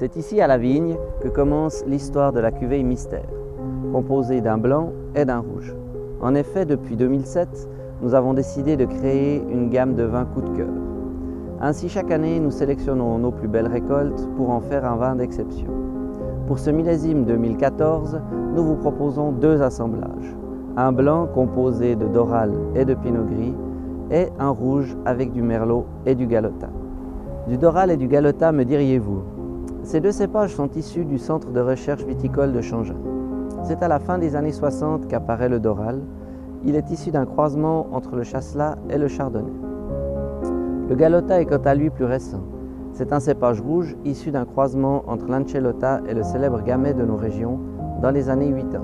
C'est ici à la vigne que commence l'histoire de la cuvée Mystère, composée d'un blanc et d'un rouge. En effet, depuis 2007, nous avons décidé de créer une gamme de vins coup de cœur. Ainsi, chaque année, nous sélectionnons nos plus belles récoltes pour en faire un vin d'exception. Pour ce millésime 2014, nous vous proposons deux assemblages. Un blanc composé de Doral et de Pinot Gris et un rouge avec du Merlot et du Galetas. Du Doral et du Galetas, me diriez-vous? Ces deux cépages sont issus du centre de recherche viticole de Changin. C'est à la fin des années 60 qu'apparaît le Doral. Il est issu d'un croisement entre le Chasselas et le Chardonnay. Le Galetas est quant à lui plus récent. C'est un cépage rouge issu d'un croisement entre l'Ancellota et le célèbre Gamay de nos régions dans les années 80.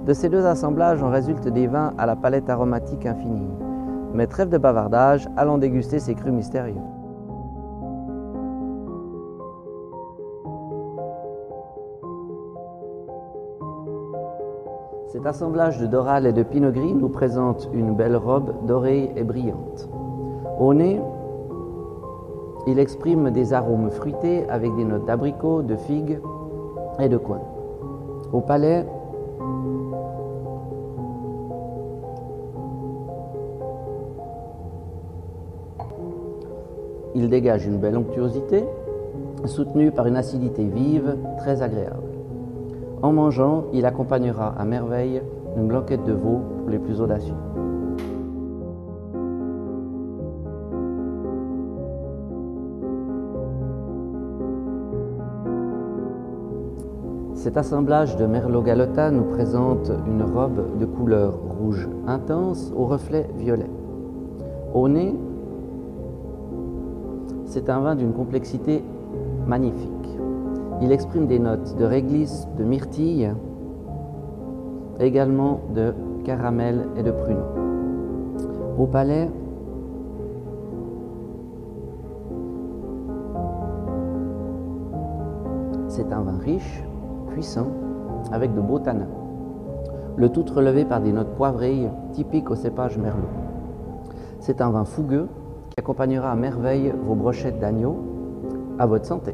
De ces deux assemblages en résultent des vins à la palette aromatique infinie. Mais trêve de bavardage, allons déguster ces crus mystérieux. Cet assemblage de Doral et de Pinot Gris nous présente une belle robe dorée et brillante. Au nez, il exprime des arômes fruités avec des notes d'abricot, de figue et de coing. Au palais, il dégage une belle onctuosité, soutenue par une acidité vive, très agréable. En mangeant, il accompagnera à merveille une blanquette de veau pour les plus audacieux. Cet assemblage de Merlot Galetas nous présente une robe de couleur rouge intense au reflet violet. Au nez, c'est un vin d'une complexité magnifique. Il exprime des notes de réglisse, de myrtille, également de caramel et de pruneau. Au palais, c'est un vin riche, puissant, avec de beaux tanins. Le tout relevé par des notes poivrées typiques au cépage Merlot. C'est un vin fougueux qui accompagnera à merveille vos brochettes d'agneau. À votre santé!